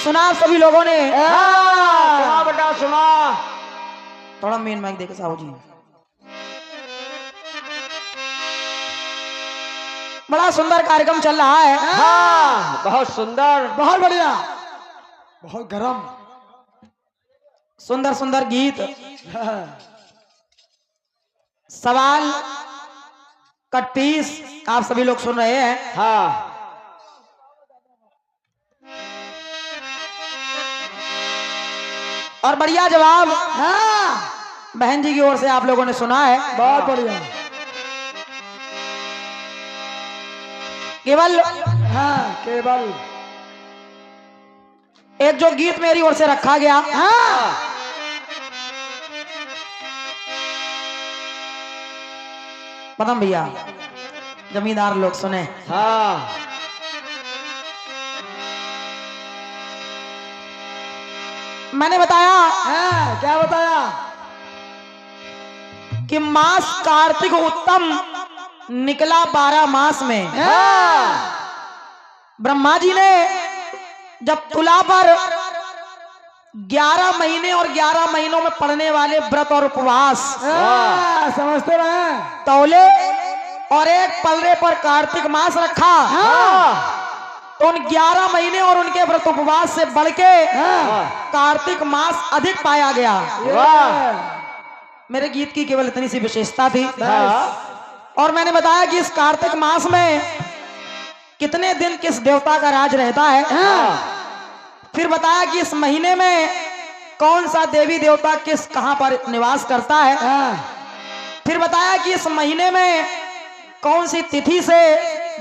सुना सभी लोगों ने? सुना बेटा सुना। थोड़ा मेन माइक देखे साहू जी। बड़ा सुंदर कार्यक्रम चल रहा है। हाँ बहुत सुंदर, बहुत बढ़िया, बहुत गरम। सुंदर सुंदर गीत, सवाल कट्टीस आप सभी लोग सुन रहे हैं। हाँ और बढ़िया जवाब हाँ बहन जी की ओर से आप लोगों ने सुना है। बहुत बढ़िया। केवल हाँ केवल एक जो गीत मेरी ओर से रखा गया, पदम भैया जमींदार लोग सुने। हाँ मैंने बताया हाँ, क्या बताया? कि मास कार्तिक उत्तम निकला 12 मास में। ब्रह्मा जी ने जब तुला पर 11 महीने और 11 महीनों में पड़ने वाले व्रत और उपवास समझते रहे तौले और एक पलड़े पर कार्तिक मास रखा, तो उन 11 महीने और उनके व्रत उपवास से बढ़ के कार्तिक मास अधिक पाया गया। मेरे गीत की केवल इतनी सी विशेषता थी। और मैंने बताया कि इस कार्तिक मास में कितने दिन किस देवता का राज रहता है। फिर बताया कि इस महीने में कौन सा देवी देवता किस कहां पर निवास करता है। फिर बताया कि इस महीने में कौन सी तिथि से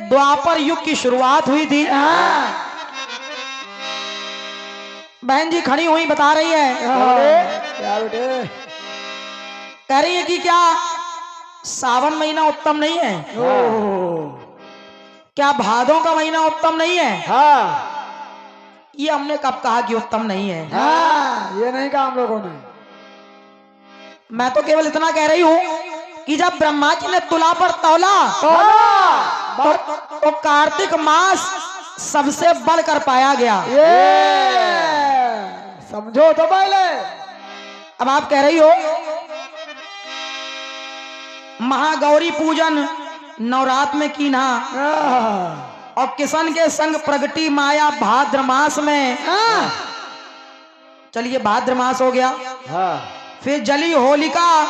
द्वापर युग की शुरुआत हुई थी। बहन जी खड़ी हुई बता रही है, क्या बेटे? कह रही है कि क्या सावन महीना उत्तम नहीं है? क्या भादों का महीना उत्तम नहीं है? ये हमने कब कहा कि उत्तम नहीं है? ये नहीं कहा हम लोगों ने। मैं तो केवल इतना कह रही हूं कि जब ब्रह्मा जी ने तुला पर तौला तो कार्तिक मास सबसे बढ़कर पाया गया। समझो तो पहले। अब आप कह रही हो महागौरी पूजन नवरात्र में कीना और किशन के संग प्रगटी माया भाद्र मास में। चलिए भाद्र मास हो गया। फिर जली होलिका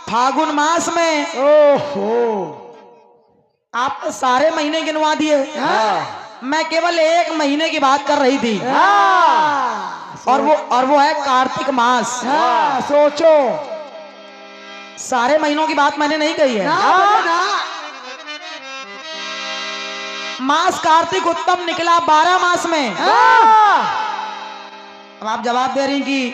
फागुन मास में। आपने सारे महीने गिनवा दिए। मैं केवल एक महीने की बात कर रही थी। और वो है कार्तिक मास। सोचो, सारे महीनों की बात मैंने नहीं कही है। मास कार्तिक उत्तम निकला 12 मास में। अब आप जवाब दे रही कि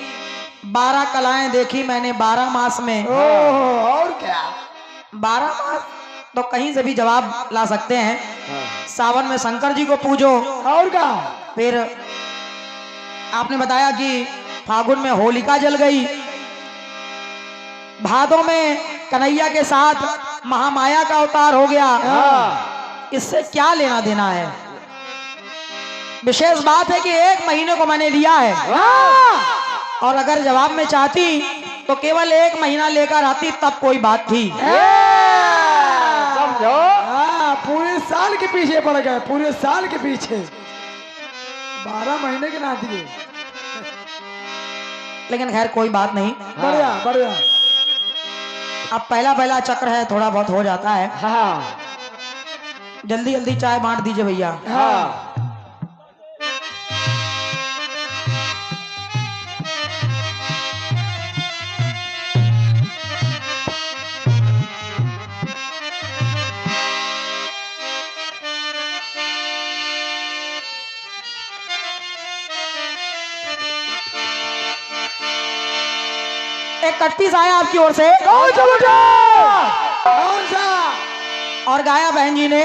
12 कलाएं देखी मैंने 12 मास में। और क्या? 12 मास तो कहीं से भी जवाब ला सकते हैं। सावन में शंकर जी को पूजो। और क्या? फिर आपने बताया कि फागुन में होलिका जल गई। भादों में कन्हैया के साथ महामाया का अवतार हो गया। इससे क्या लेना देना है? विशेष बात है कि एक महीने को मैंने लिया है। और अगर जवाब में चाहती तो केवल एक महीना लेकर आती, तब कोई बात थी। समझो, पूरे साल के पीछे पड़ गए, पूरे साल के पीछे 12 महीने के ना दिए। लेकिन खैर कोई बात नहीं। बढ़िया बढ़िया। अब पहला चक्र है, थोड़ा बहुत हो जाता है। जल्दी जल्दी चाय बांट दीजिए भैया। एक कट्टी आया आपकी ओर से। कौन सा? और गाया बहन जी ने।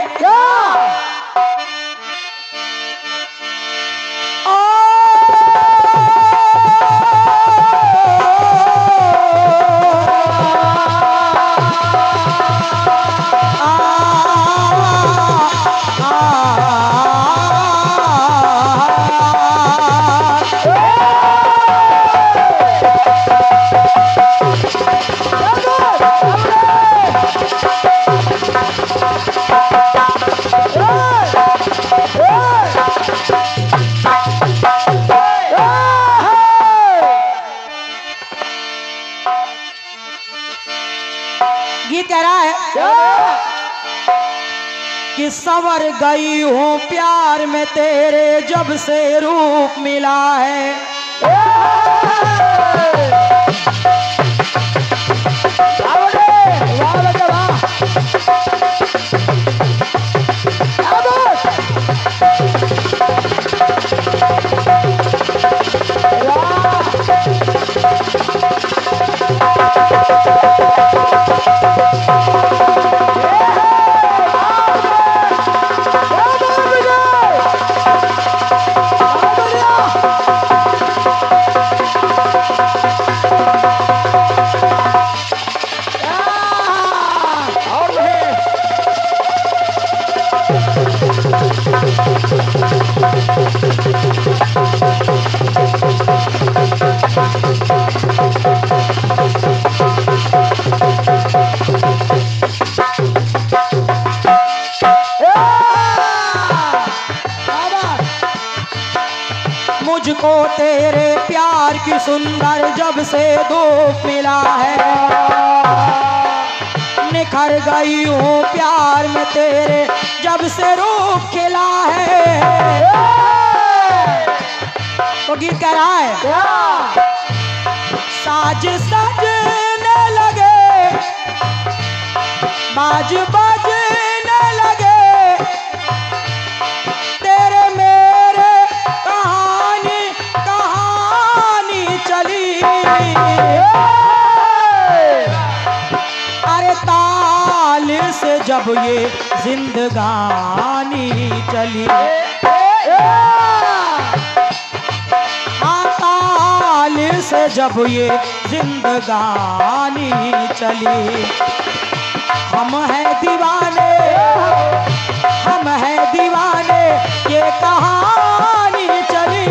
कि संवर गई हूँ प्यार में तेरे जब से रूप मिला है। मुझको तेरे प्यार की सुंदर जब से धूप मिला है। निखर गई हूँ प्यार में तेरे जब से रूप खिला है। तो गीत कह रहा है साज सजने लगे, बाज बजने लगे, तेरे मेरे कहानी कहानी चली। अरे ताल से जब ये जिंदगानी चली, ताल से जब ये जिंदगानी चली। हम हैं दीवाने, हम हैं दीवाने, ये कहानी चली।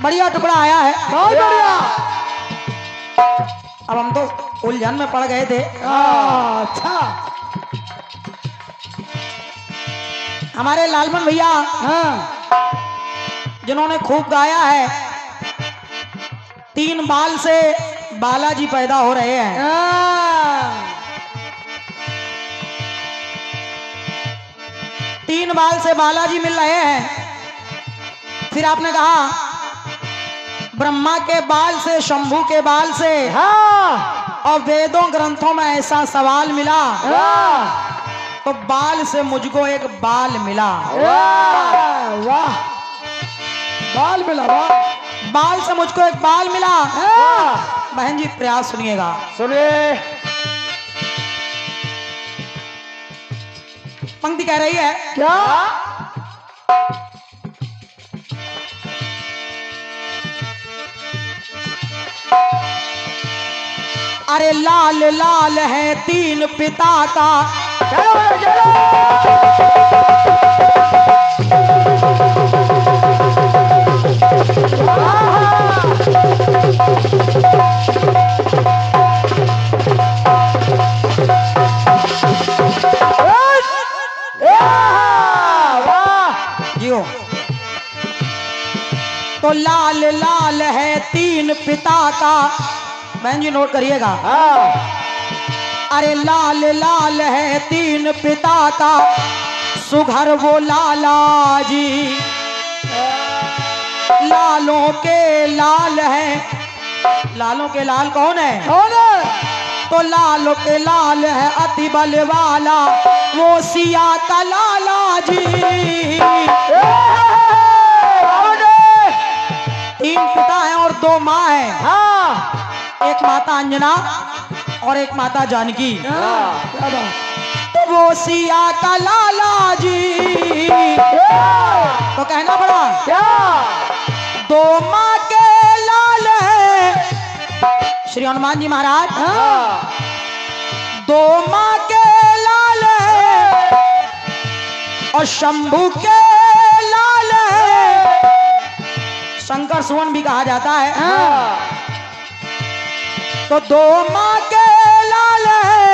बढ़िया टुकड़ा आया है, बहुत बढ़िया। अब हम तो उलझन में पड़ गए थे। अच्छा। हमारे लालमन भैया जिन्होंने खूब गाया है, 3 बाल से बालाजी पैदा हो रहे हैं। 3 बाल से बालाजी मिल रहे हैं। फिर आपने कहा ब्रह्मा के बाल से, शंभू के बाल से, और वेदों ग्रंथों में ऐसा सवाल मिला, तो बाल से मुझको एक बाल मिला। वाह, बाल मिला, वाह। बाल से मुझको एक बाल मिला। बहन जी प्रयास सुनिएगा। सुनिए। पंक्ति कह रही है क्या? अरे लाल लाल है 3 पिता का, जियो। तो लाल लाल है 3 पिता का, बहन जी नोट करिएगा। अरे लाल लाल है 3 पिता का, सुघर वो लाला जी, लालों के लाल है। लालों के लाल कौन है? कौन है? तो लालों के लाल है अति बल वाला, वो सिया का लाला जी। 3 पिता हैं और 2 माँ हैं। एक माता अंजना और एक माता जानकी। क्या बात? तो वो सिया का लाला जी। तो कहना पड़ा क्या? 2 माँ के लाल है श्री हनुमान जी महाराज। 2 माँ के लाल है और शंभू के लाल है, शंकर सुवन भी कहा जाता है। तो 2 माँ के लाल है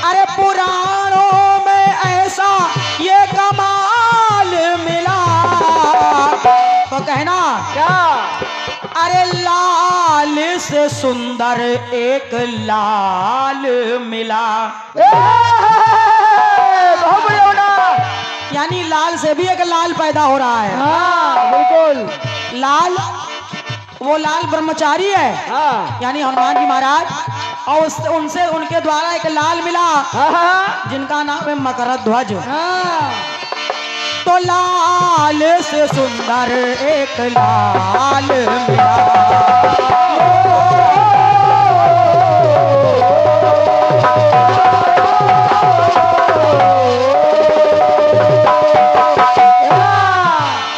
अरे पुराणों में ऐसा ये कमाल मिला, तो कहना क्या? अरे लाल से सुंदर एक लाल मिला। बहुत बढ़िया बेटा। यानी लाल से भी एक लाल पैदा हो रहा है। हाँ बिल्कुल। लाल, वो लाल ब्रह्मचारी है, हाँ यानी हनुमान जी महाराज, और उनसे उनके द्वारा एक लाल मिला हाँ जिनका नाम है मकरध्वज। हाँ तो लाल से सुंदर एक लाल मिला।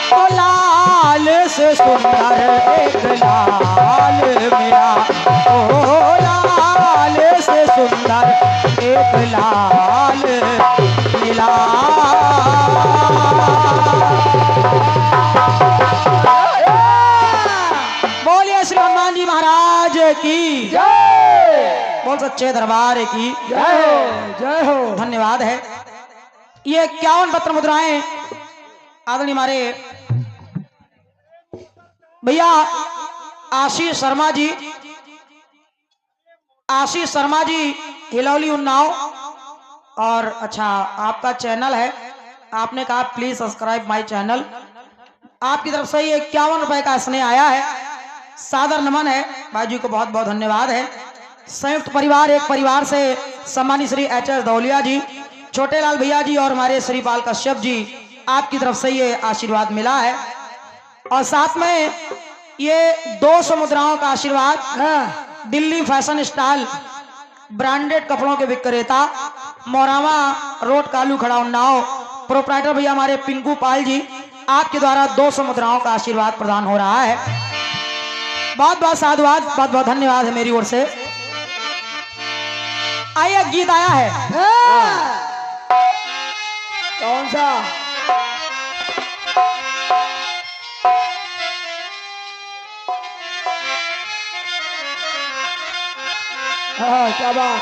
तो लाल से सुंदर एक लाल मिला। ओ लाल से सुंदर एक लाल मिला। बोलिए श्री हनुमान जी महाराज की जय। बोल सच्चे दरबार की जय हो। जय हो। धन्यवाद है। ये 51 पत्र मुद्राएं आदरणीय हमारे भैया आशीष शर्मा जी, आशीष शर्मा जी हिलौली उन्नाव। और अच्छा, आपका चैनल है, आपने कहा प्लीज सब्सक्राइब माय चैनल। आपकी तरफ से ये 51 रुपए का स्नेह आया है, सादर नमन है भाई जी को, बहुत बहुत धन्यवाद है। संयुक्त परिवार एक परिवार से सम्मानित श्री एच.एस. दौलिया जी, छोटे लाल भैया जी और हमारे श्रीपाल कश्यप जी, आपकी तरफ से ये आशीर्वाद मिला है। और साथ में ये 200 मुद्राओं का आशीर्वाद हाँ दिल्ली फैशन स्टाइल ब्रांडेड कपड़ों के विक्रेता मोरावा रोड कालू खड़ा उन्नाव प्रोप्राइटर भैया हमारे पिंकू पाल जी, आपके द्वारा 200 मुद्राओं का आशीर्वाद प्रदान हो रहा है। बहुत बहुत साधुवाद, बहुत बहुत धन्यवाद है मेरी ओर से। आइए, गीत आया है। हाँ। कौन सा? हाँ क्या बात।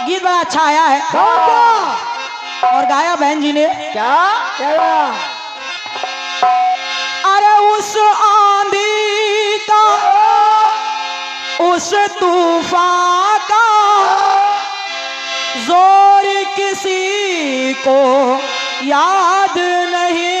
गीत बड़ा अच्छा आया है और गाया बहन जी ने। क्या? क्या? अरे उस आंधी का, उस तूफान का जोर किसी को याद नहीं।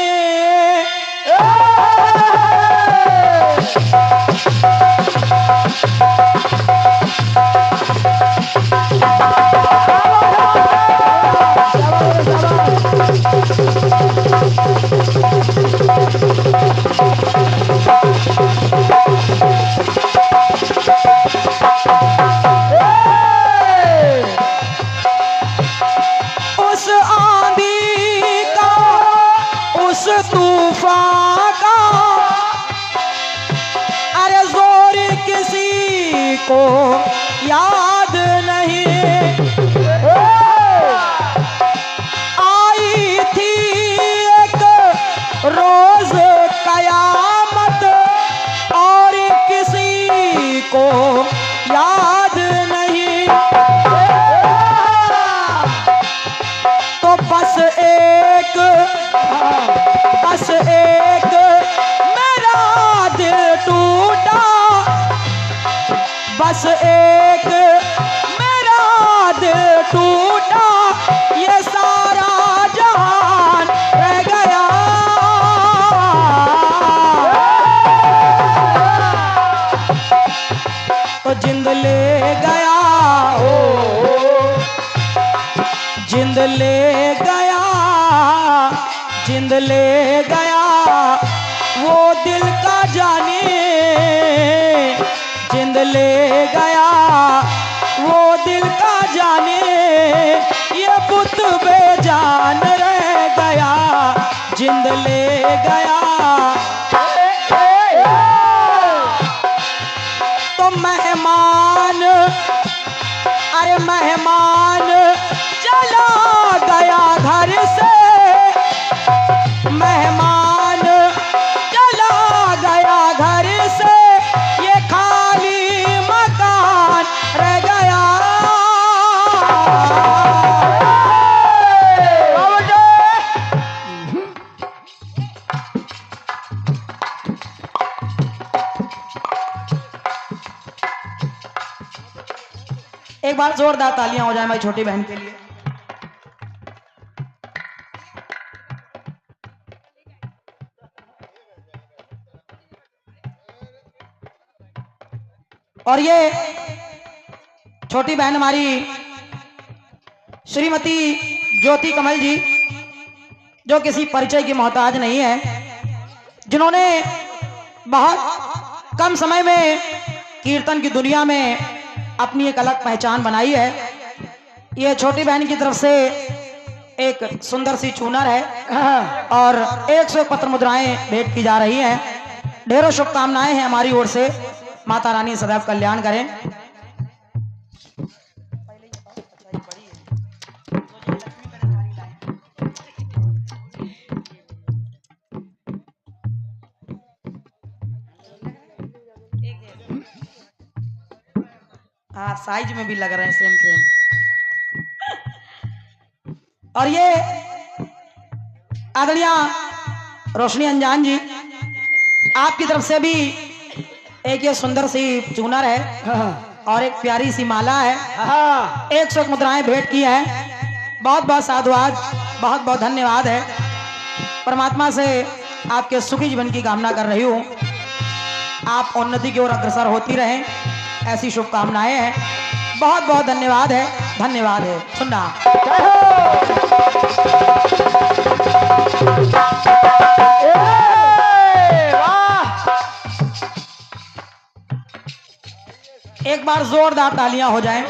उस आंधी का, उस तूफान का, अरे जोर किसी को याद नहीं। आई थी एक रोज कयामत और किसी को याद नहीं। तो बस एक मेरा दिल टूटा, बस एक मेरा दिल टूटा, ये सारा जहान रह गया। तो जिंद ले गया, जिंद ले गया, जिंद ले गया वो दिल का जाने, जिंद ले गया वो दिल का जाने, ये बुत बेजान रह गया, जिंद ले गया। तो मेहमान, अरे मेहमान चला गया घर से, मेहमान चला गया घर से, ये खाली मकान रह गया। एक बार जोरदार तालियां हो जाए मेरी छोटी बहन के लिए। और ये छोटी बहन हमारी श्रीमती ज्योति कमल जी, जो किसी परिचय की मोहताज नहीं है, जिन्होंने बहुत कम समय में कीर्तन की दुनिया में अपनी एक अलग पहचान बनाई है। ये छोटी बहन की तरफ से एक सुंदर सी चूनर है और 101 पत्र मुद्राएं भेंट की जा रही हैं। ढेरों शुभकामनाएं हैं हमारी ओर से। माता रानी सदैव कल्याण करें। हाँ, साइज में भी लग रहे हैं सेम सेम। और ये आदरणीय रोशनी अंजान जी, आपकी तरफ से भी एक ये सुंदर सी चूनर है और एक प्यारी सी माला है। 101 मुद्राएं भेंट की हैं। बहुत बहुत साधुवाद, बहुत बहुत धन्यवाद है। परमात्मा से आपके सुखी जीवन की कामना कर रही हूँ। आप उन्नति की ओर अग्रसर होती रहें, ऐसी शुभकामनाएं हैं। बहुत बहुत धन्यवाद है, धन्यवाद है। सुनना एक बार जोरदार तालियां हो जाएं।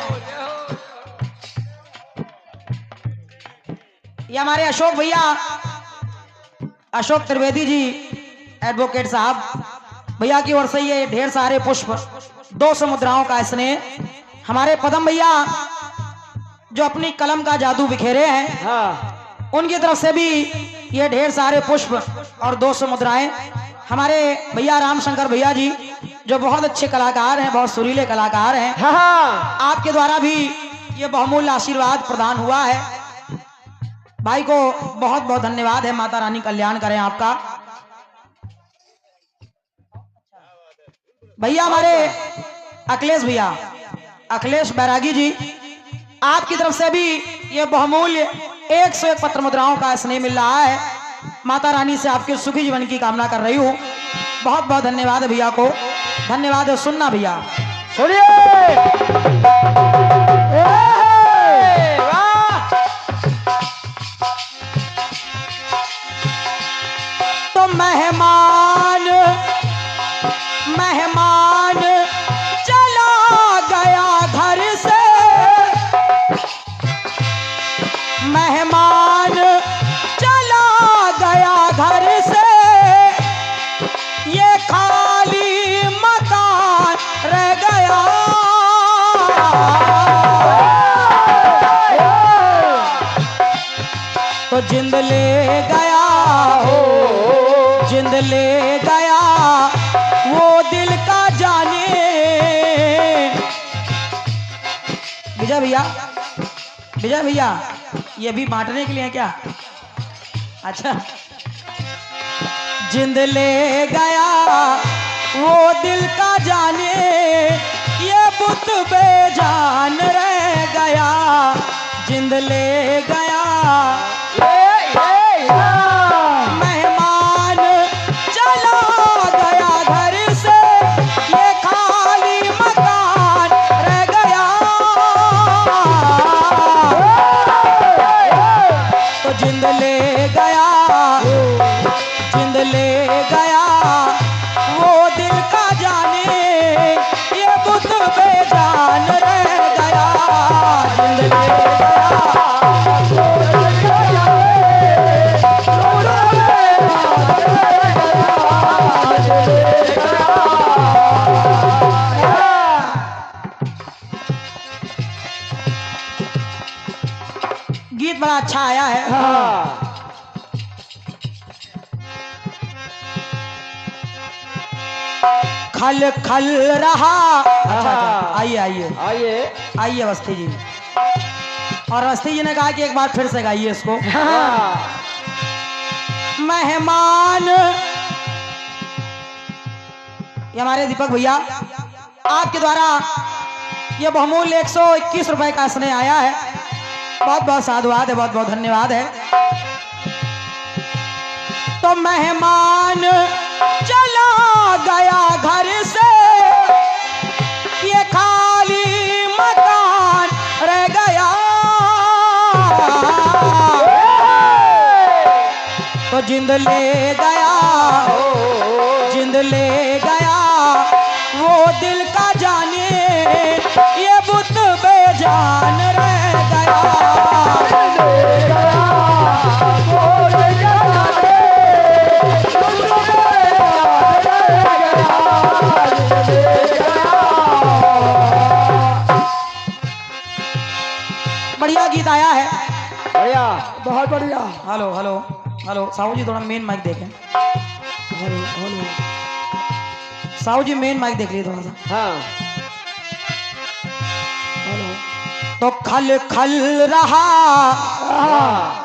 ये हमारे अशोक भैया, अशोक त्रिवेदी जी एडवोकेट साहब, भैया की ओर से ये ढेर सारे पुष्प, 200 मुद्राओं का स्नेह। हमारे पदम भैया जो अपनी कलम का जादू बिखेरे हैं, उनकी तरफ से भी ये ढेर सारे पुष्प और 200 मुद्राएं। हमारे भैया रामशंकर भैया जी जो बहुत अच्छे कलाकार हैं, बहुत सुरीले कलाकार हैं, आपके द्वारा भी ये बहुमूल्य आशीर्वाद प्रदान हुआ है। भाई को बहुत बहुत धन्यवाद है। माता रानी कल्याण करें आपका। भैया हमारे अखिलेश भैया, अखिलेश बैरागी जी, आपकी तरफ से भी ये बहुमूल्य 101 पत्र मुद्राओं का स्नेह मिल रहा है। माता रानी से आपके सुखी जीवन की कामना कर रही हूँ। बहुत बहुत धन्यवाद है भैया को, धन्यवाद है। सुनना भैया, तो मेहमान मेहमान चला गया घर से, मेहमान चला गया घर से, ये खाली मकान रह गया। तो जिंद ले गया हो, जिंद ले गया वो दिल का जाने। विजय भैया, विजय भैया, ये भी बांटने के लिए है क्या? अच्छा। जिंद ले गया वो दिल का जाने, ये बुत बेजान रह गया, जिंद ले गया। मेहमान चला गया घर से, ये खाली मकान रह गया। तो जिंद ले गया, जिंद ले गया वो दिल का जाने, ये बुत गीत बड़ा अच्छा आया है। हाँ खल खल रहा। अच्छा, हाँ। आइए आइए आइए आइए अवस्थी जी। और अवस्थी जी ने कहा कि एक बार फिर से गाइए इसको। हाँ मेहमान, ये हमारे दीपक भैया आपके द्वारा ये बहुमूल्य 121 रुपए का स्नेह आया है। बहुत बहुत साधुवाद है, बहुत बहुत धन्यवाद है। तो मेहमान चला गया घर से, ये खाली मकान रह गया। तो जिंद ले गया, जिंद ले गया वो दिल का जाने, ये बुत बेजान रह गया। बढ़िया गीत आया है। बढ़िया बहुत बढ़िया। Hello hello hello Sahu ji, थोड़ा मेन माइक देखें। Hello hello. Sahu ji main mike देख लीजिए थोड़ा सा। हाँ हेलो। तो खल खल रहा, हाँ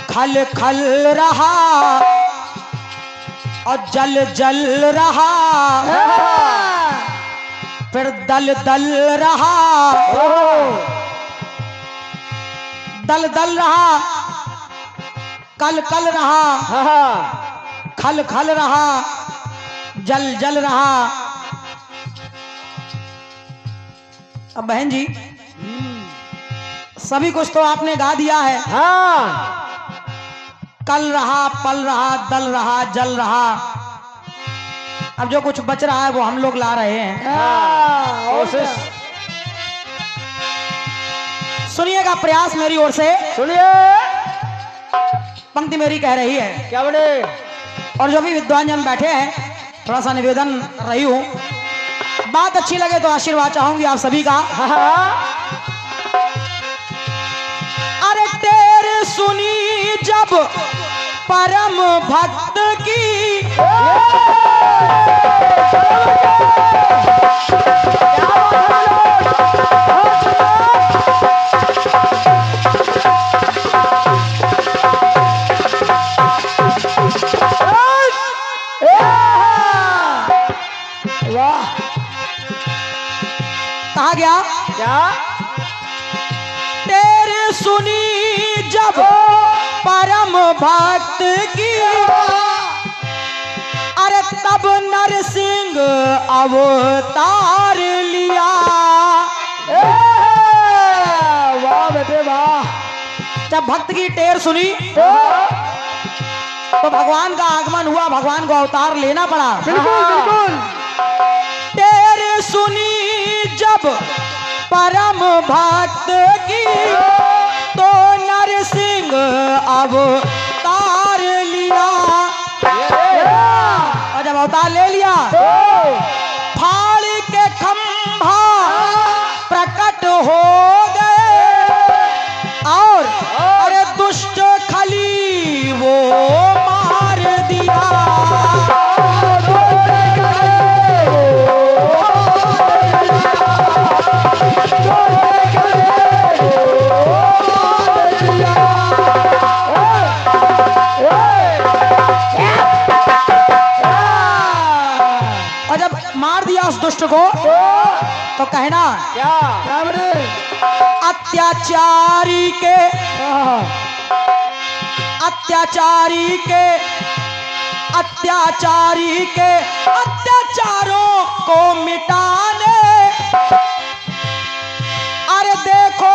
खल खल रहा और जल जल रहा, फिर दल दल रहा, दल दल रहा, कल कल रहा, हाँ खल खल रहा, जल जल रहा। अब बहन जी सभी कुछ तो आपने गा दिया है। हाँ कल रहा, पल रहा, दल रहा, जल रहा। अब जो कुछ बच रहा है वो हम लोग ला रहे हैं। हाँ, और क्या? सुनिएगा प्रयास मेरी ओर से। सुनिए पंक्ति मेरी कह रही है, क्या बने। और जो भी विद्वान जन बैठे हैं थोड़ा सा निवेदन रही हूं, बात अच्छी लगे तो आशीर्वाद चाहूंगी आप सभी का। हाँ अरे तेरे सुनी जब परम भक्त की, वाह। कहा गया क्या तेरे सुनी जब परम भक्त की, अरे तब नरसिंह अवतार लिया। वाह बेटे वाह। जब भक्त की टेर सुनी तो भगवान का आगमन हुआ, भगवान को अवतार लेना पड़ा। बिल्कुल बिल्कुल। तेरे सुनी जब परम भक्त की, तो नरसिंह अवतार लिया। और जब अवतार ले लिया, फाड़ के खंभा प्रकट हो गए, और अरे दुष्ट खली वो मार दिया। और जब मार दिया उस दुष्ट को तो कहना क्या क्या बेटे। अत्याचारी के, अत्याचारी के, अत्याचारी के अत्याचारों को मिटाने, अरे देखो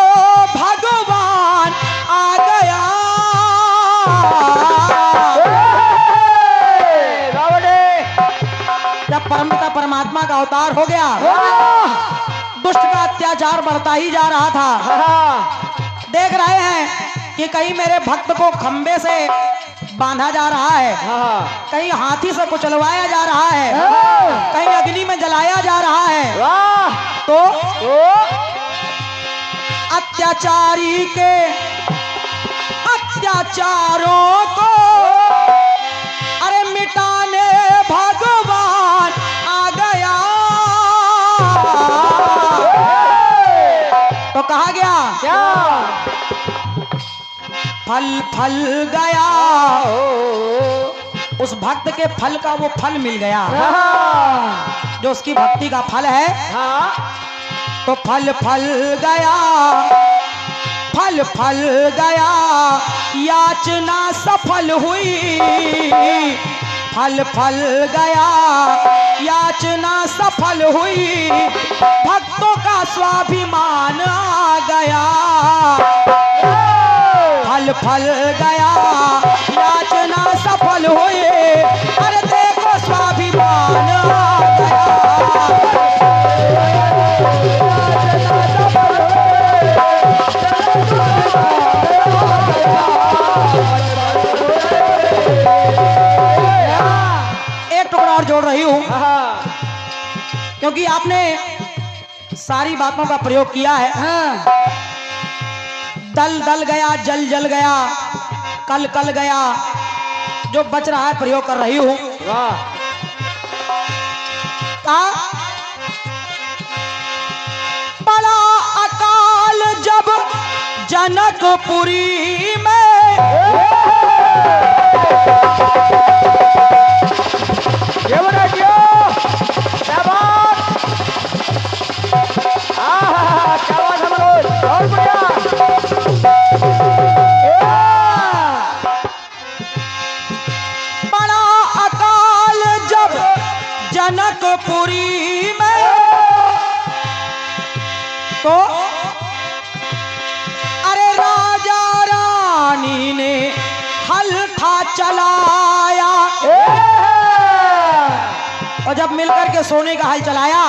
भगवान आ गया। जब परमपिता परमात्मा का अवतार हो गया, दुष्ट का अत्याचार बढ़ता ही जा रहा था। देख रहे हैं कि कहीं मेरे भक्त को खंबे से बांधा जा रहा है, कहीं हाथी से कुचलवाया जा रहा है, कहीं अग्नि में जलाया जा रहा है। तो अत्याचारी के अत्याचारों को अरे मिटाने भगवान आ गया। तो कहा गया क्या फल फल गया, उस भक्त के फल का वो फल मिल गया जो उसकी भक्ति का फल है। तो फल फल गया, फल फल गया, याचना सफल हुई। फल फल गया, याचना सफल हुई, भक्तों का स्वाभिमान आ गया। फल फल गया, याचना सफल हुई, अरे देखो स्वाभिमान आ गया। एक टुकड़ा और जोड़ रही हूं क्योंकि आपने सारी बातों का प्रयोग किया है। दल दल गया, जल जल गया, कल कल गया, जो बच रहा है प्रयोग कर रही हूं। बड़ा अकाल जब जनकपुरी में, क्या बना क्या बात, क्या बात है मनोज, बहुत बढ़िया। बड़ा अकाल जब जनकपुरी में, तो अरे राजा रानी ने हल था चलाया, और जब मिलकर के सोने का हल चलाया,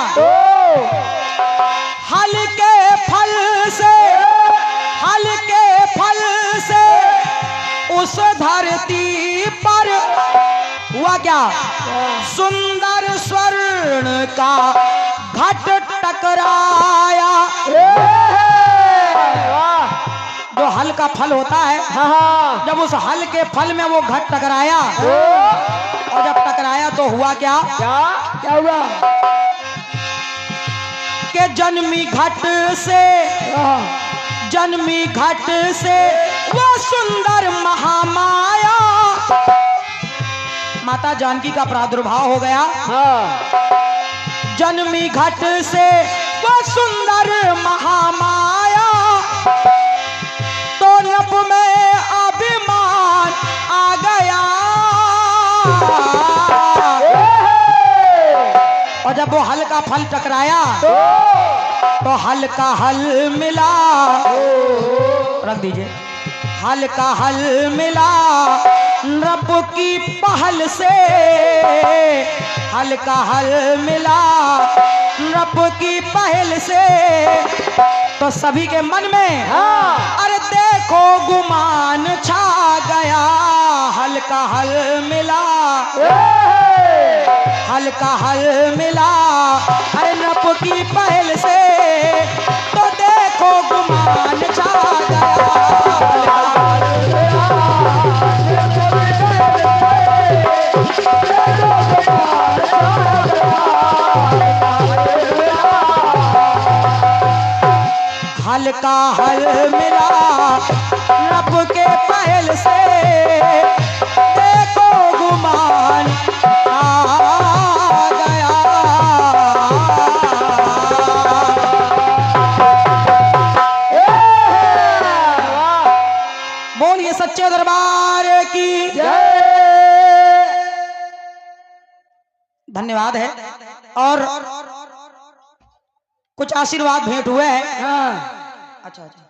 हल के फल से, हल के फल से उस धरती पर हुआ क्या, सुंदर स्वर्ण का घट टकराया। जो हल का फल होता है, जब उस हल के फल में वो घट टकराया, और जब टकराया तो हुआ क्या, क्या हुआ? के जन्मी घट से, जन्मी घट से वो सुंदर महामाया, माता जानकी का प्रादुर्भाव हो गया। जन्मी घट से वो सुंदर महामाया, तो नभ में अभिमान आ गया। और जब वो हल का फल टकराया, तो हल का हल मिला, रख दीजिए, हल का हल मिला नभ की पहल से, हल का हल मिला नभ की पहल से, तो सभी के मन में अरे देखो गुमान छा गया। हल का हल मिला, हल का हल मिला अरे नभ की पहल से, तो देखो गुमान छा गया। हल का हल मिला नभ के पहल से, देखो गुमान आ गया। बोलिए सच्चे दरबार की जय। धन्यवाद है। और कुछ आशीर्वाद भेंट हुए हैं। अच्छा अच्छा,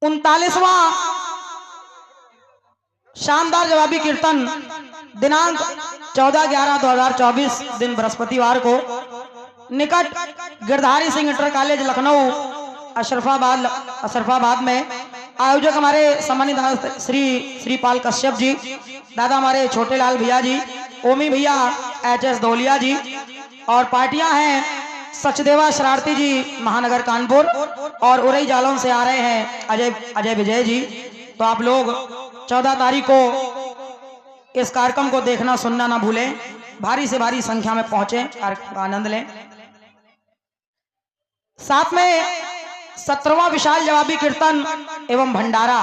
39वां शानदार जवाबी कीर्तन दिनांक 14/11/2024 दिन बृहस्पतिवार को निकट गिरधारी सिंह इंटर कॉलेज लखनऊ अशरफाबाद में आयोजक हमारे सम्मानित श्रीपाल कश्यप जी, दादा हमारे छोटे लाल भैया जी, ओमी भैया, HS धोलिया जी, और पार्टियां हैं सचदेवा शरारती जी महानगर कानपुर और उरई जालौन से आ रहे हैं अजय विजय जी। तो आप लोग 14 तारीख को इस कार्यक्रम को देखना सुनना ना भूलें। भारी से भारी संख्या में पहुंचे, कार्यक्रम का आनंद लें। साथ में 17वां विशाल जवाबी कीर्तन एवं भंडारा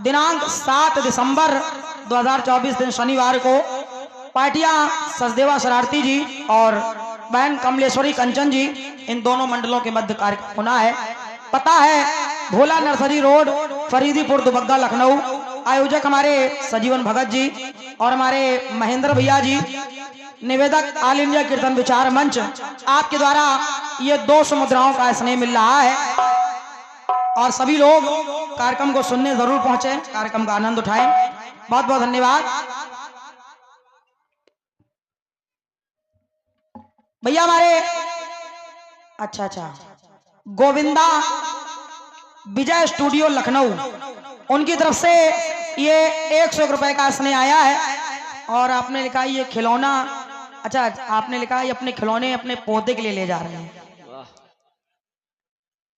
दिनांक 7 दिसंबर 2024 दिन शनिवार को पाटिया सचदेवा शरारती जी और बहन कमलेश्वरी कंचन जी, इन दोनों मंडलों के मध्य कार्यक्रम होना है। पता है भोला नर्सरी रोड, फरीदीपुर, दुबग्गा, लखनऊ। आयोजक हमारे सजीवन भगत जी और हमारे महेंद्र भैया जी। निवेदक ऑल इंडिया कीर्तन विचार मंच। आपके द्वारा ये 200 मुद्राओं का स्नेह मिल रहा है और सभी लोग कार्यक्रम को सुनने जरूर पहुंचे, कार्यक्रम का आनंद उठाएं। बहुत बहुत धन्यवाद भैया। हमारे अच्छा गोविंदा विजय स्टूडियो लखनऊ, उनकी तरफ से ये 101 रुपए का स्नेह आया है और आपने लिखा ये खिलौना, अच्छा आपने लिखा ये अपने खिलौने अपने पौधे के लिए ले जा रहे हैं।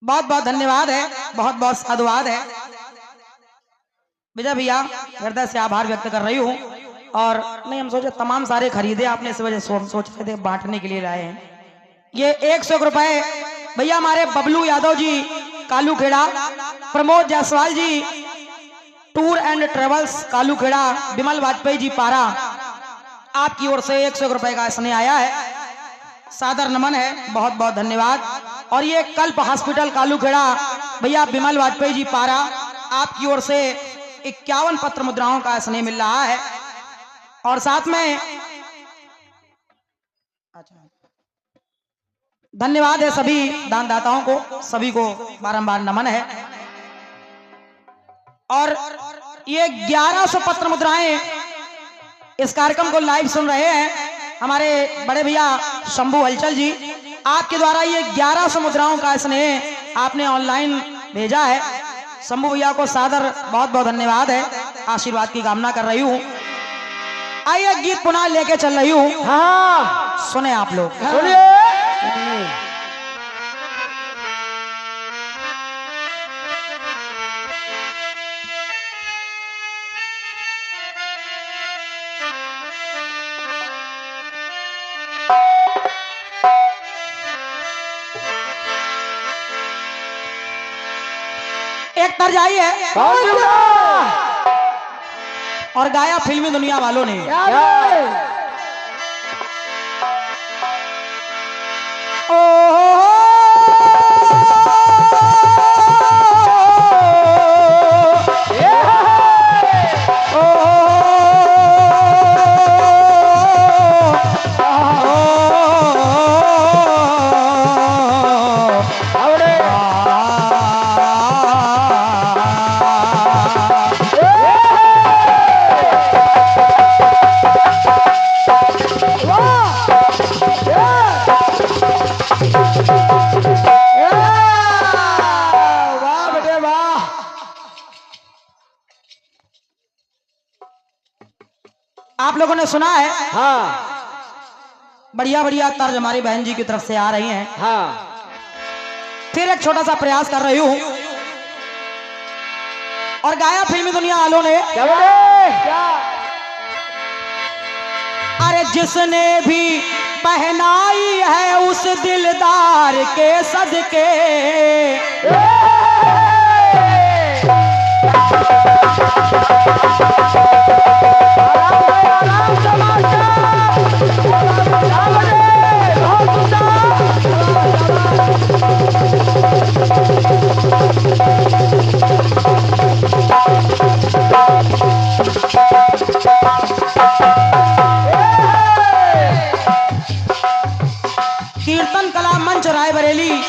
बहुत बहुत धन्यवाद है, बहुत बहुत साधुवाद है विजय भैया, हृदय से आभार व्यक्त कर रही हूँ। और नहीं, हम सोचे तमाम सारे खरीदे आपने, इस वजह से सोच रहे थे बांटने के लिए लाए हैं। ये 101 रुपए भैया हमारे Bablu Yadav ji Kalu Khera, Pramod Jaiswal ji tour and travels Kalu Khera, Vimal Vajpayee ji Para, आपकी ओर से 101 रुपए का स्नेह आया है, सादर नमन है, बहुत बहुत धन्यवाद। और ये कल्प हॉस्पिटल कालू खेड़ा भैया विमल वाजपेयी जी पारा, आपकी ओर से 51 पत्र मुद्राओं का स्नेह मिल रहा है। और साथ में धन्यवाद है सभी दानदाताओं को, सभी को बारंबार नमन है। और ये 1100 पत्र मुद्राएं इस कार्यक्रम को लाइव सुन रहे हैं हमारे बड़े भैया शंभू हलचल जी, आपके द्वारा ये 1100 मुद्राओं का स्नेह आपने ऑनलाइन भेजा है। शंभू भैया को सादर बहुत बहुत धन्यवाद है, आशीर्वाद की कामना कर रही हूँ। आइए गीत पुनः लेके चल रही हूँ, हाँ सुने आप लोग। सुनिए। एक तर्ज आई है कौन सी बता? और गाया फिल्मी दुनिया वालों ने। क्या है? आप लोगों ने सुना है, हाँ बढ़िया बढ़िया तर्ज हमारी बहन जी की तरफ से आ रही हैं। हाँ फिर एक छोटा सा प्रयास कर रही हूँ और गाया फिल्मी दुनिया वालों ने। क्या बोले? क्या? अरे जिसने भी पहनाई है उस दिलदार के सदके, कीर्तन कला मंच रायबरेली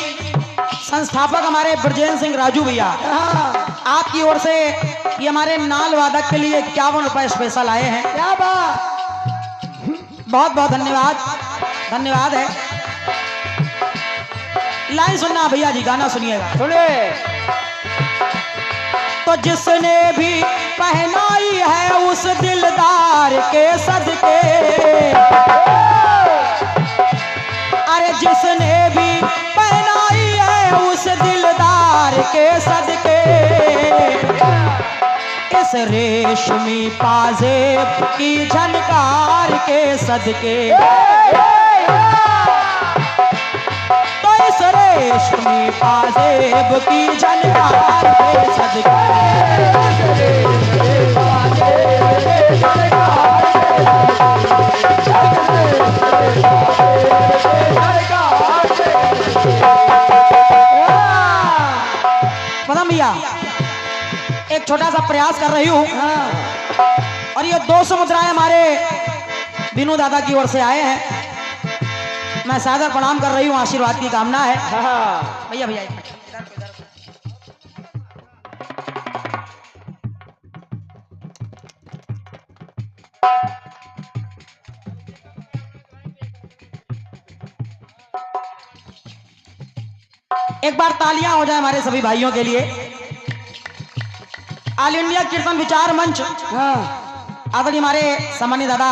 संस्थापक हमारे ब्रजेंद्र सिंह राजू भैया, आपकी ओर से ये हमारे नाल वादक के लिए 51 रुपए स्पेशल आए हैं। क्या बात? बहुत बहुत धन्यवाद, धन्यवाद है। लाइन सुनना भैया जी, गाना सुनिएगा। सुनिए। तो जिसने भी पहनाई है उस दिलदार के सदके, अरे जिसने भी पहनाई है उस दिलदार के सदके, इस रेशमी पाजेब की झनकार के सदके, तो इस रेशमी पाजेब की झनकार के सदके, पता भैया एक छोटा सा प्रयास कर रही हूँ, और ये 200 मुद्राएं हमारे बिनू दादा की ओर से आए हैं। मैं सादर प्रणाम कर रही हूँ, आशीर्वाद की कामना है। भैया भैया एक बार तालियां हो जाए हमारे सभी भाइयों के लिए। ऑल इंडिया कीर्तन विचार मंच आदरणीय हमारे सम्मानित दादा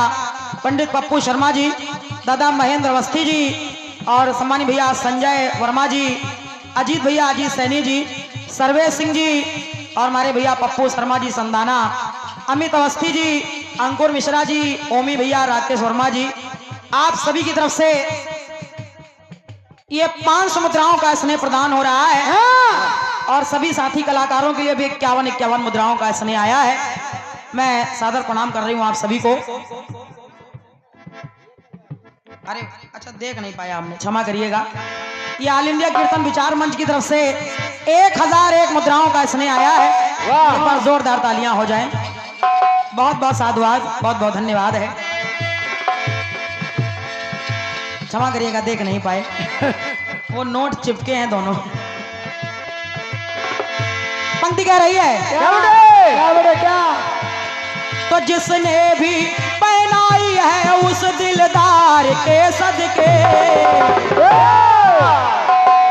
पंडित पप्पू शर्मा जी, दादा महेंद्र अवस्थी जी, और सम्मानित भैया संजय वर्मा जी, अजीत भैया अजीत सैनी जी, सर्वेश सिंह जी, और हमारे भैया पप्पू शर्मा जी संदाना, अमित अवस्थी जी, अंकुर मिश्रा जी, ओमी भैया, राकेश वर्मा जी, आप सभी की तरफ से ये 500 मुद्राओं का स्नेह प्रदान हो रहा है। और सभी साथी कलाकारों के लिए भी 51 मुद्राओं का स्नेह आया है। मैं सादर प्रणाम कर रही हूं आप सभी को। अरे अच्छा देख नहीं पाया हमने, क्षमा करिएगा। ये ऑल इंडिया कीर्तन विचार मंच की तरफ से 1001 मुद्राओं का स्नेह आया है। एक बार जोरदार तालियां हो जाएं। बहुत बहुत साधुवाद, बहुत बहुत धन्यवाद है। क्षमा करिएगा देख नहीं पाए, वो नोट चिपके हैं दोनों। पंक्ति कह रही है क्या? तो जिसने भी पहनाई है उस दिलदार के सदके,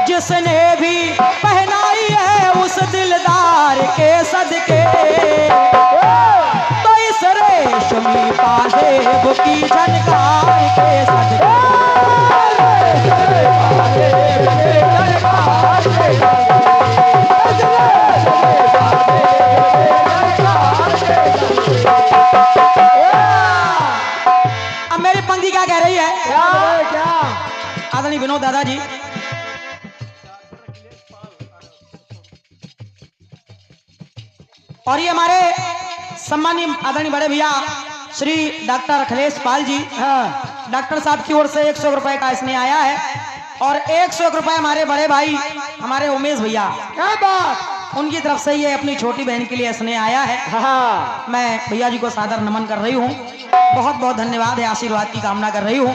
जिसने भी पहनाई है उस दिलदार के सदके, तो इस रेशमी पाजेब की झनकार के सदके, अब मेरी पंक्ति क्या कह रही है? क्या? आदरणीय विनोद दादाजी, और ये हमारे सम्मानीय आदरणीय बड़े भैया श्री डॉक्टर अखिलेश पाल जी, डॉक्टर साहब की ओर से 100 रुपए का स्नेह आया है। और 101 रुपए हमारे बड़े भाई हमारे उमेश भैया, क्या बात? उनकी तरफ से ये अपनी छोटी बहन के लिए स्नेह आया है। मैं भैया जी को सादर नमन कर रही हूँ, बहुत बहुत धन्यवाद है, आशीर्वाद की कामना कर रही हूँ।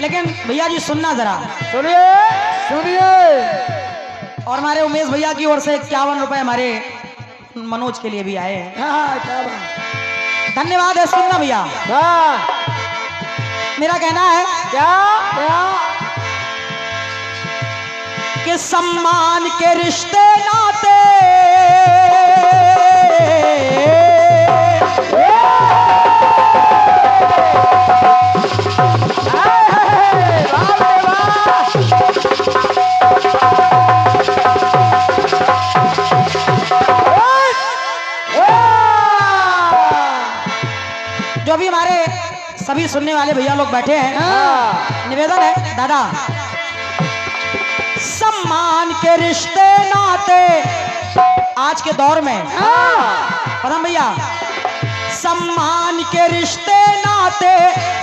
लेकिन भैया जी सुनना जरा, सुनिए। और हमारे उमेश भैया की ओर से 51 रुपए हमारे मनोज के लिए भी आए हैं। क्या बात? धन्यवाद है, सुनना भैया। मेरा कहना है कि सम्मान के रिश्ते नाते जो भी हमारे सभी सुनने वाले भैया लोग बैठे हैं, निवेदन है दादा, सम्मान के रिश्ते नाते आज के दौर में पता भैया, सम्मान के रिश्ते नाते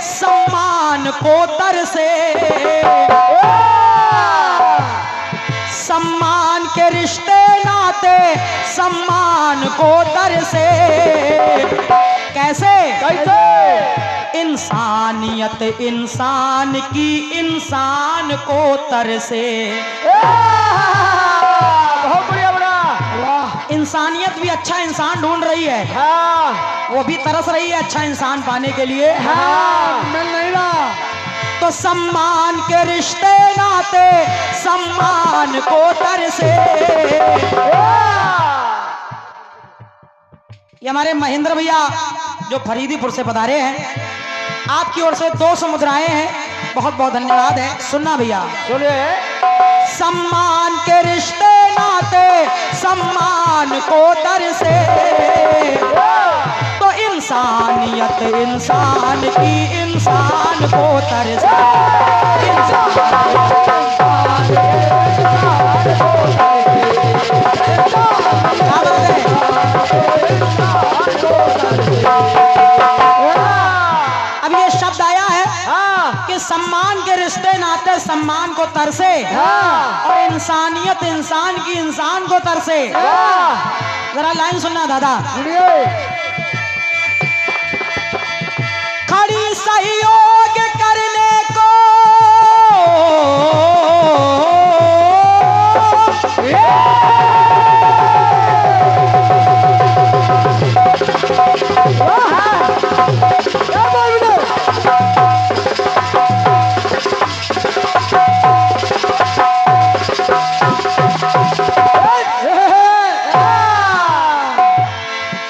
सम्मान को तरसे, सम्मान के रिश्ते नाते सम्मान को तरसे। कैसे? इंसानियत इंसान की इंसान को तरसे। बहुत बढ़िया बड़ा। इंसानियत भी अच्छा इंसान ढूंढ रही है, वो भी तरस रही है अच्छा इंसान पाने के लिए। मिल नहीं रहा। तो सम्मान के रिश्ते नाते सम्मान को तरसे। ये हमारे महेंद्र भैया जो फरीदीपुर से पधारे हैं, आपकी ओर से 200 मुद्राएं हैं। बहुत बहुत धन्यवाद है। सुनना भैया, सुनिए। सम्मान के रिश्ते नाते सम्मान को तरसे, तो इंसानियत इंसान की इंसान को तरसे। अब ये शब्द आया है कि सम्मान के रिश्ते नाते सम्मान को तरसे, और इंसानियत इंसान की इंसान को तरसे। जरा लाइन सुनना दादा। खड़ी सहयोग करने को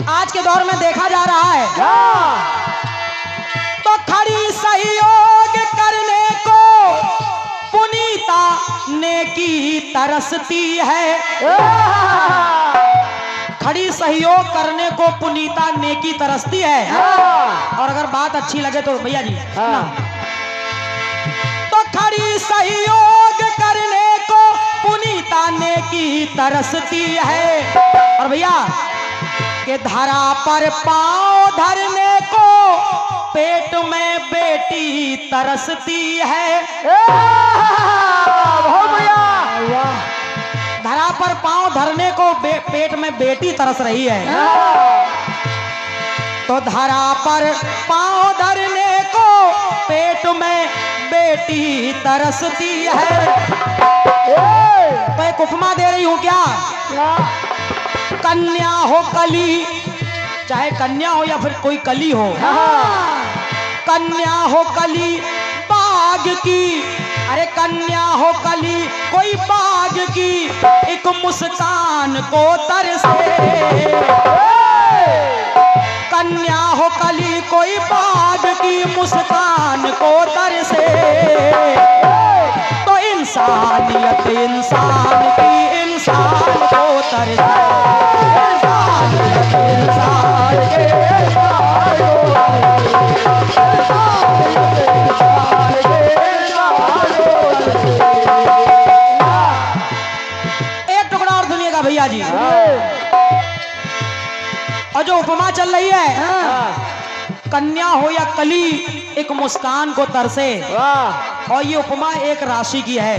आज के दौर में देखा जा रहा है, तो खड़ी सहयोग करने को पुनीता नेकी तरसती है। खड़ी सहयोग करने को पुनीता नेकी तरसती है। और अगर बात अच्छी लगे तो भैया जी ना, तो खड़ी सहयोग करने को पुनीता नेकी तरसती है। और भैया के धरा पर पांव धरने को पेट में बेटी तरसती है। धरा पर पांव धरने को पेट में बेटी तरस रही है। तो धरा पर पांव धरने को पेट में बेटी तरसती है। तो एक उपमा दे रही हूं क्या? कन्या हो कली, चाहे कन्या हो या फिर कोई कली हो, कन्या हो कली बाग की, अरे कन्या हो कली कोई बाग की, एक मुस्कान को तरसे। कन्या हो कली कोई बाग की मुस्कान को तरसे, तो इंसानियत इंसान की इंसान को तरसे। एक टुकड़ा और सुनिएगा भैया जी। और जो उपमा चल रही है, कन्या हो या कली एक मुस्कान को तरसे, और ये उपमा एक राशि की है।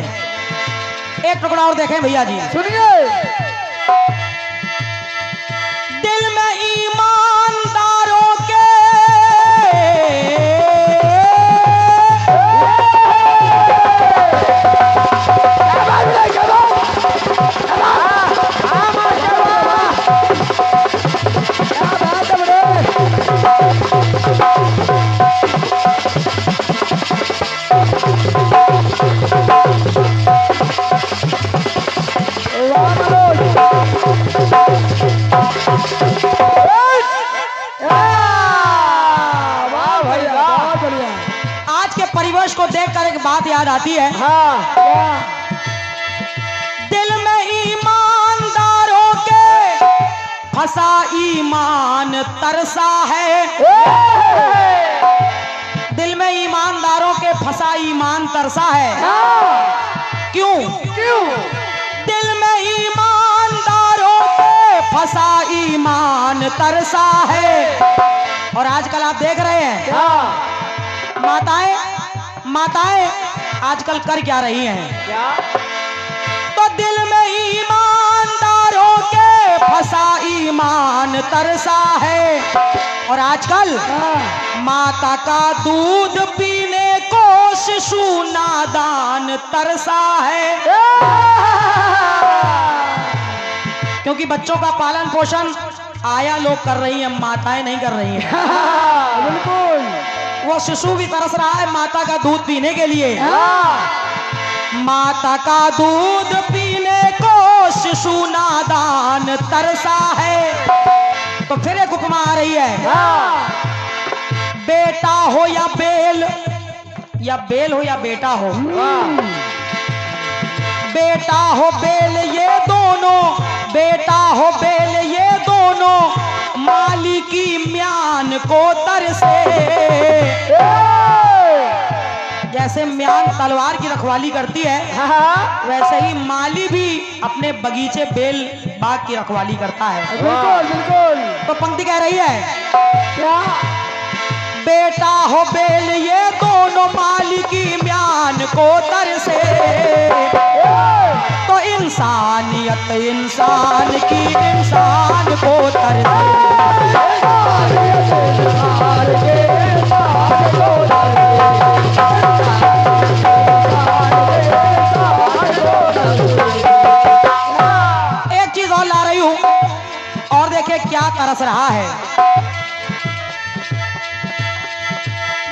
एक टुकड़ा और देखें भैया जी, सुनिए। दिल में ईमानदारों के आज के परिवेश को देखकर एक बात याद आती है। दिल में ईमानदारों के फंसा ईमान तरसा है। दिल में ईमानदारों के फंसा ईमान तरसा है। क्यों? दिल में ईमानदारों के फंसा ईमान तरसा है। और आजकल आप देख रहे हैं माताएं आजकल कर क्या रही हैं? तो दिल में ईमानदारों के फंसा ईमान तरसा है। और आजकल माता का दूध पीने को शिशु नादान तरसा है। क्योंकि बच्चों का पालन पोषण आया लोग कर रही हैं, माताएं नहीं कर रही हैं। बिल्कुल। वो शिशु भी तरस रहा है माता का दूध पीने के लिए। माता का दूध पीने को शिशु नादान तरसा है। तो फिर एक उपमा आ रही है। बेटा हो या बेल या बेल हो या बेटा हो, वाह बेटा हो बेल ये दोनों, बेटा हो बेल ये दोनों, माली की म्यान को तरसे। जैसे म्यान तलवार की रखवाली करती है, हाँ वैसे ही माली भी अपने बगीचे बेल बाग की रखवाली करता है। बिल्कुल बिल्कुल। तो पंक्ति कह रही है, क्या? बेटा हो बेल ये दोनों, माली की म्यान को तरसे। तो इंसानियत इंसान की इंसान को एक चीज और ला रही हूं, और देखिए क्या तरस रहा है।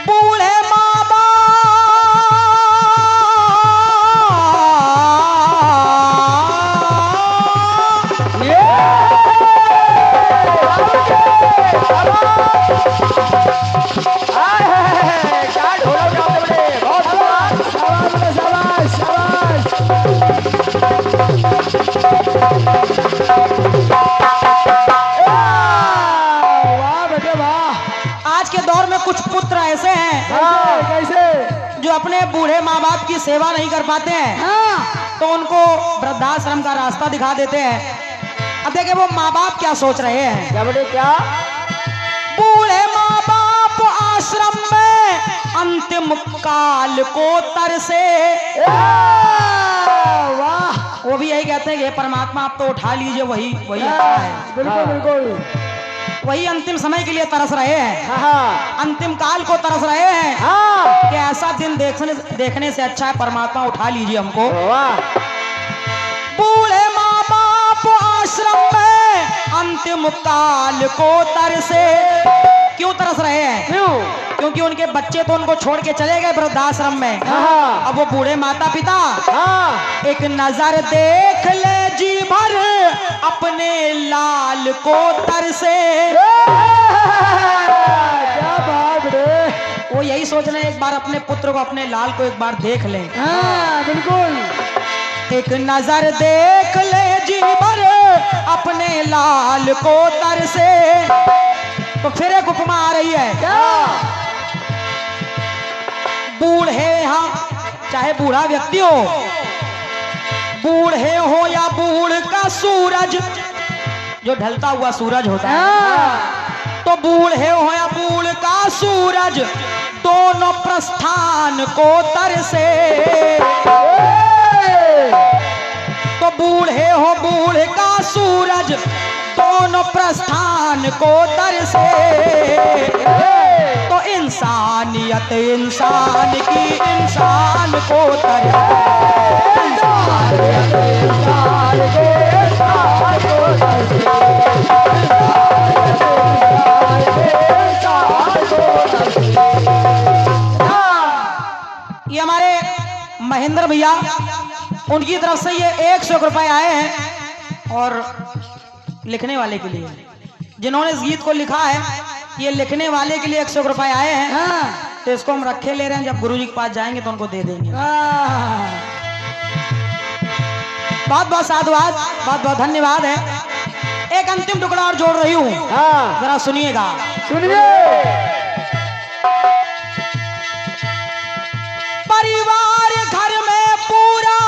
बूढ़े माँ बाप क्या ढोलक बजाते बड़े, बहुत शाबाश शाबाश शाबाश। वाह बेटे वाह। आज के दौर में कुछ पुत्र ऐसे हैं कैसे कैसे? जो अपने बूढ़े माँ बाप की सेवा नहीं कर पाते हैं, हाँ तो उनको वृद्धाश्रम का रास्ता दिखा देते हैं। अब देखिए वो माँ बाप क्या सोच रहे हैं। क्या बड़े क्या? बूढ़े माँ बाप आश्रम में अंतिम काल को तरसे। वाह वो भी यही कहते हैं कि हे परमात्मा आप तो उठा लीजिए, वही वही अच्छा है। बिल्कुल बिल्कुल। वही अंतिम समय के लिए तरस रहे हैं, हाँ अंतिम काल को तरस रहे हैं हाँ कि ऐसा दिन देखने से अच्छा है परमात्मा उठा लीजिए हमको। वाह बूढ़े माँ बाप आश्रम में अंतिम काल को तरसे। क्यों तरस रहे हैं? क्यों? क्योंकि उनके बच्चे तो उनको छोड़ के चले गए वृद्धाश्रम में। हाँ अब वो बूढ़े माता पिता हाँ एक नजर देख ले जी भर अपने लाल को तरसे। क्या बात रे। वो यही सोच रहे हैं एक बार अपने पुत्र को, अपने लाल को एक बार देख लें। हाँ बिल्कुल। एक नजर देख ले जी भर अपने लाल को तरसे। तो फिर एक उपमा आ रही है। क्या? बूढ़े यहाँ चाहे बूढ़ा व्यक्ति हो, बूढ़े हो या बूढ़ का सूरज, जो ढलता हुआ सूरज होता है, तो बूढ़े हो या बूढ़ का सूरज, दोनों प्रस्थान को तरसे। तो बूढ़े हो बूढ़ का सूरज, दोनों प्रस्थान को तरसे। तो इंसानियत इंसान की इंसान को ये हमारे महेंद्र भैया, उनकी तरफ से ये 100 रुपए आए हैं। और लिखने वाले के लिए, जिन्होंने इस गीत को लिखा है, ये लिखने वाले के लिए 100 रुपए आए हैं। हाँ तो इसको हम रखे ले रहे हैं, जब गुरुजी के पास जाएंगे तो उनको दे देंगे। बहुत बहुत साधुवाद, बहुत बहुत धन्यवाद है। एक अंतिम टुकड़ा और जोड़ रही हूँ, हाँ जरा सुनिएगा। सुनिए। परिवार घर में पूरा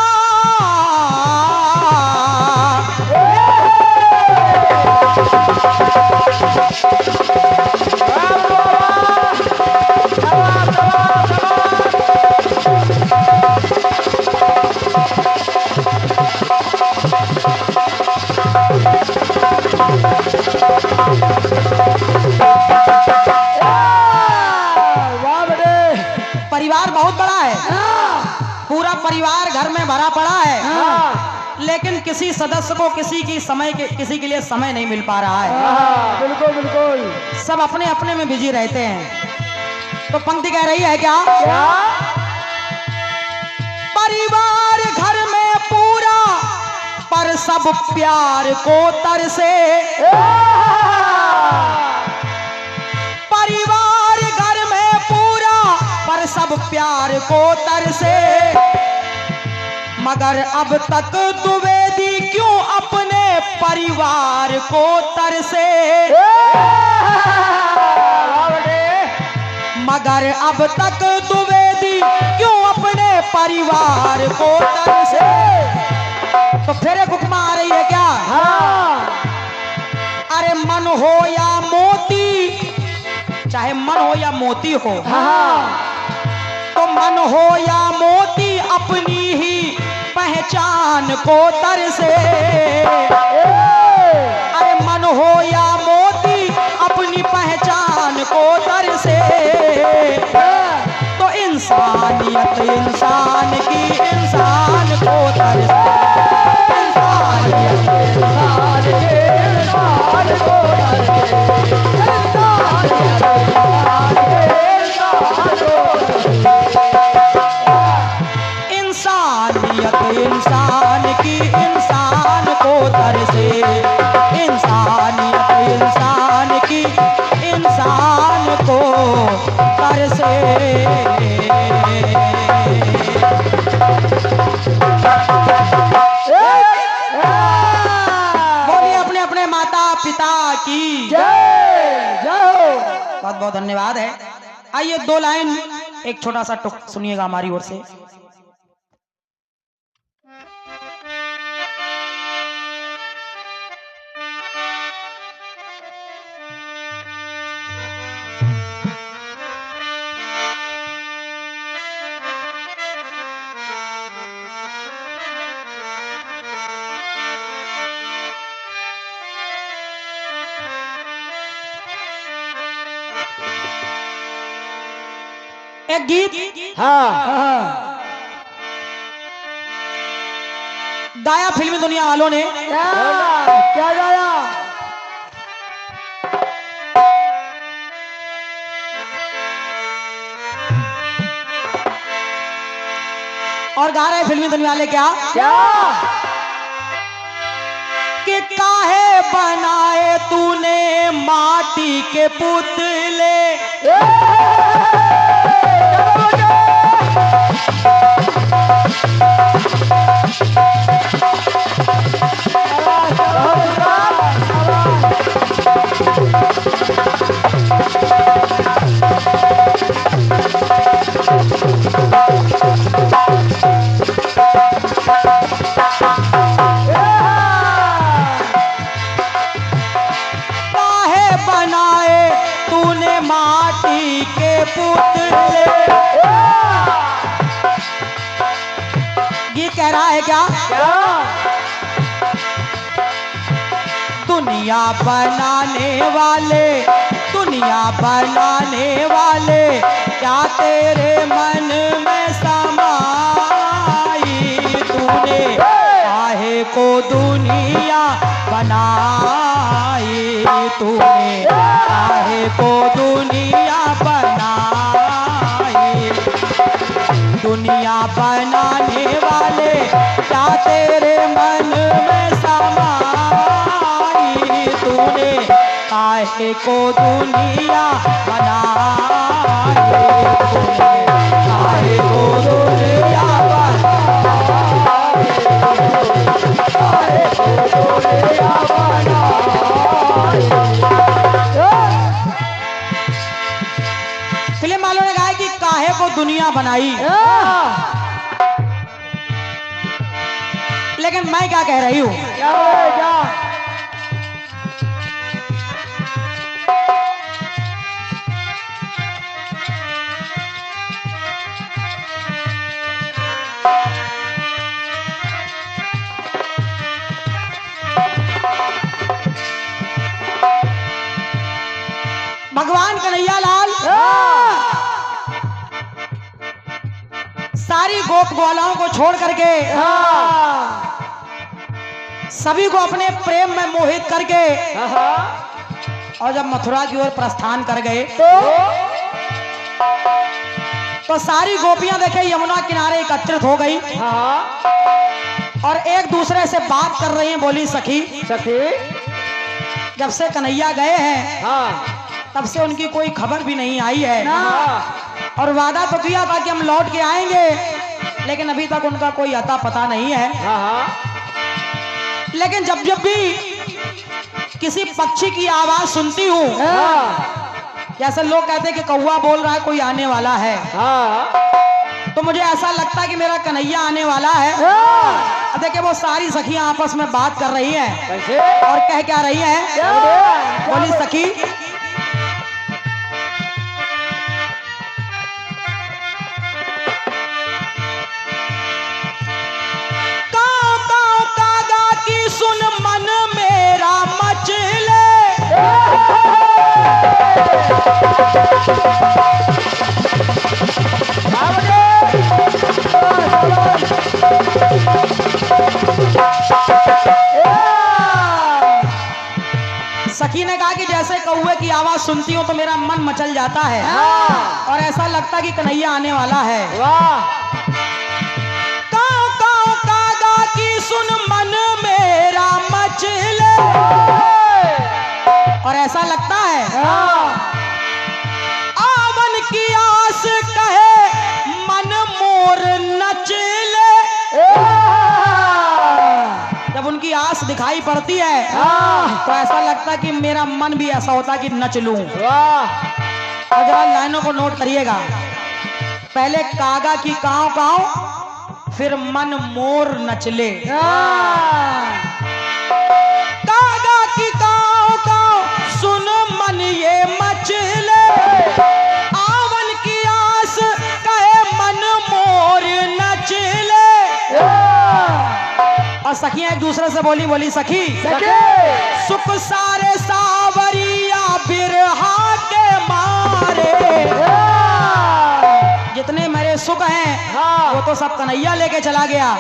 परिवार बहुत बड़ा है, पूरा परिवार घर में भरा पड़ा है, लेकिन किसी सदस्य को किसी के लिए समय नहीं मिल पा रहा है। बिल्कुल बिल्कुल। सब अपने अपने में बिजी रहते हैं। तो पंक्ति कह रही है क्या? परिवार घर में पूरा पर सब प्यार को तरसे। परिवार घर में पूरा पर सब सब प्यार को तरसे, मगर अब तक द्विवेदी क्यों अपने परिवार को तरसे। मगर अब तक द्विवेदी क्यों अपने परिवार को तरसे। तो फिर एक उपमा आ रही है क्या? अरे मन हो या मोती, चाहे मन हो या मोती हो, तो मन हो या मोती अपनी ही पहचान को तरसे। अरे मन हो या मोती अपनी पहचान को तरसे। तो इंसानियत इंसान की इंसान को तरसे। इंसानियत इंसान की इंसान को तरसे। इंसानियत इंसान की इंसान को तरसे। इंसानियत इंसान की इंसान को तरसे। बोलिए अपने अपने माता पिता की जय जय हो। बहुत बहुत धन्यवाद है। आइए दो लाइन एक छोटा सा टुक सुनिएगा हमारी ओर से। एक गीत गाया फिल्मी दुनिया वालों ने। क्या गाया? और गा रहे फिल्मी दुनिया वाले क्या? कि काहे बनाए तूने माटी के पुतले। पुतले। गीत कह रहा है क्या? दुनिया बनाने वाले, दुनिया बनाने वाले, क्या तेरे मन में समाई तूने काहे को दुनिया बनाई तूने काहे को दुनिया बनाई। दुनिया बनाने वाले क्या तेरे मन में समाई तूने काहे को दुनिया बनाई तूने काहे को दुनिया बनाई काहे को दुनिया बनाई। फिल्म वालों ने कहा कि काहे को दुनिया बनाई, लेकिन मैं क्या कह रही हूं? भगवान कन्हैया लाल सारी गोप ग्वालाओं को छोड़ करके सभी को अपने प्रेम में मोहित करके और जब मथुरा की ओर प्रस्थान कर गए तो सारी गोपियां देखे यमुना किनारे एकत्रित हो गई और एक दूसरे से बात कर रही हैं। बोली सखी सखी जब से कन्हैया गए हैं तब से उनकी कोई खबर भी नहीं आई है। और वादा तो किया था कि हम लौट के आएंगे, लेकिन अभी तक उनका कोई अता पता नहीं है। हाँ हाँ। लेकिन जब जब भी किसी पक्षी की आवाज सुनती हूँ, जैसे लोग कहते हैं कि कौवा बोल रहा है कोई आने वाला है, तो मुझे ऐसा लगता है कि मेरा कन्हैया आने वाला है। देखिए वो सारी सखियां आपस में बात कर रही हैं। कैसे? और कह क्या रही हैं? बोली सखी, काऊ काऊ कागा की सुन मन मेरा मचले। सखी ने कहा कि जैसे कौवे की आवाज सुनती हूँ तो मेरा मन मचल जाता है और ऐसा लगता कि कन्हैया आने वाला है। काऊ काऊ कागा की सुन मन मेरा मचले, और ऐसा लगता है आवन की आस कहे मन मोर नचले। जब उनकी आस दिखाई पड़ती है तो ऐसा लगता है कि मेरा मन भी ऐसा होता है कि नच लूं। और जरा लाइनों को नोट करिएगा, पहले कागा की काऊ काऊ, फिर मन मोर नचले। कागा की काऊ काऊ सुन मन ये मचले, आवन की आस कहे मन मोर नचले। और सखियां एक दूसरे से बोली सखी, सुख सारे सावरिया बिरहा के मारे, जितने मेरे सुख हैं वो तो सब कन्हैया लेके चला गया।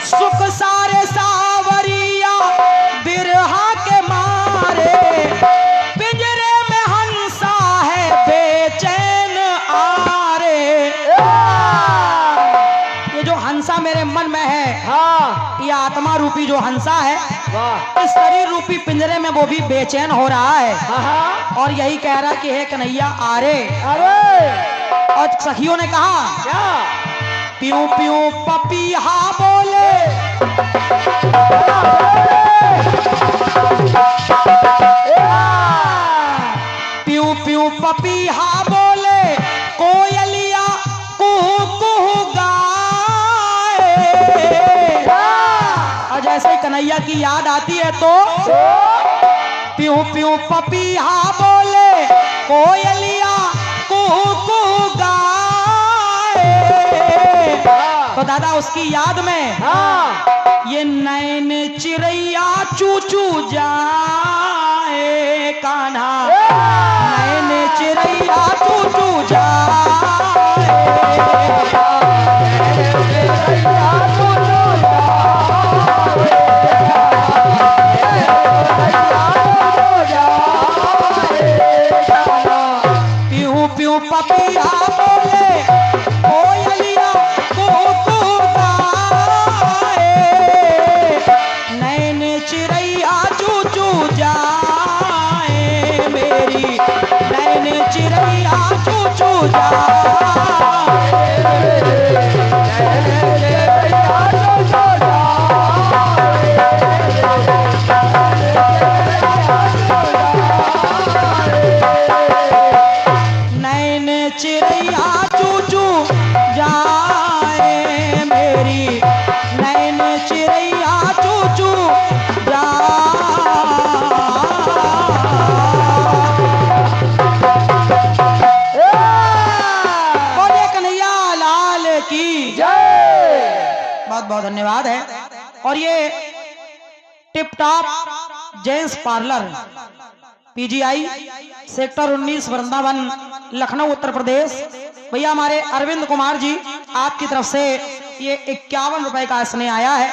सुख सारे सावरिया बिरहा के मारे, पिंजरे में हंसा है बेचैन आरे। ये जो हंसा मेरे मन में है, ये आत्मा रूपी जो हंसा है, इस शरीर रूपी पिंजरे में वो भी बेचैन हो रहा है और यही कह रहा कि हे कन्हैया आरे। और सखियों ने कहा प्यू प्यू पपीहा बोले, प्यू प्यू पपीहा बोले, कोयलिया कुहू कुहू गाए। और जैसे ही कन्हैया की याद आती है तो प्यू प्यू पपीहा बोले, कोयलिया कुहू कुहू गाए। तो दादा उसकी याद में ये नैन चिड़ैया चू चू जाए कान्हा, नैन चिड़ैया चू चू जाए। प्यू प्यू पपीहा बोले, कोयलिया कुहू कुहू गाए, नैन चिड़ैया चू चू जाए, मेरी नैन चिड़ैया चू चू जाए। नैन चिड़ैया चू चू जाए, मेरी नैन चिड़ैया चू चू जाए। बोले कन्हैया लाल की जय। बहुत बहुत धन्यवाद है। और ये tip top gents parlour PGI sector 19 Vrindavan Lucknow Uttar Pradesh, भैया हमारे अरविंद कुमार जी आपकी तरफ से ये 51 रुपए का स्नेह आया है।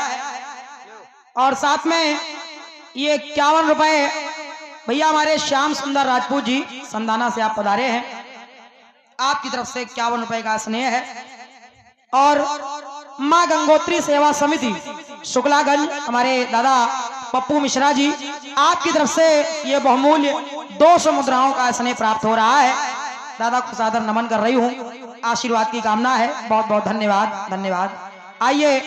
और साथ में ये 51 रुपए भैया हमारे श्याम सुंदर राजपूत जी संधाना से आप पधारे हैं, आपकी तरफ से 51 रुपए का स्नेह है। और माँ गंगोत्री सेवा समिति शुक्लागंज हमारे दादा पप्पू मिश्रा जी, आपकी तरफ से ये बहुमूल्य 200 मुद्राओं का स्नेह प्राप्त हो रहा है। दादा को सादर नमन कर रही हूँ, आशीर्वाद की कामना है। बहुत बहुत धन्यवाद, धन्यवाद। आइए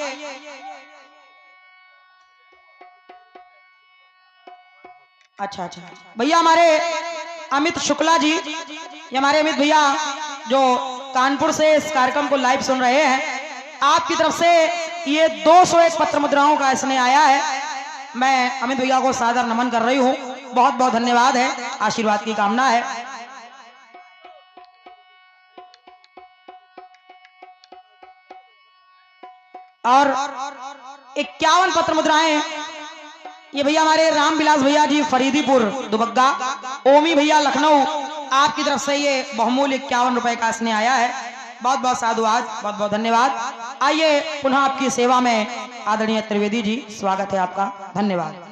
अच्छा अच्छा भैया, हमारे अमित शुक्ला जी, ये हमारे अमित भैया जो कानपुर से इस कार्यक्रम को लाइव सुन रहे हैं, आपकी तरफ से ये 201 पत्र मुद्राओं का स्नेह आया है। मैं अमित भैया को सादर नमन कर रही हूँ, बहुत बहुत धन्यवाद है, आशीर्वाद की कामना है। और 51 पत्र मुद्राएं ये भैया हमारे रामविलास भैया जी फरीदीपुर दुबग्गा, ओमी भैया लखनऊ, आपकी तरफ से ये बहुमूल्य 51 रुपए का स्नेह आया है। बहुत बहुत साधुवाद, बहुत बहुत धन्यवाद। आइए पुनः आपकी सेवा में आदरणीय त्रिवेदी जी, स्वागत है आपका, धन्यवाद।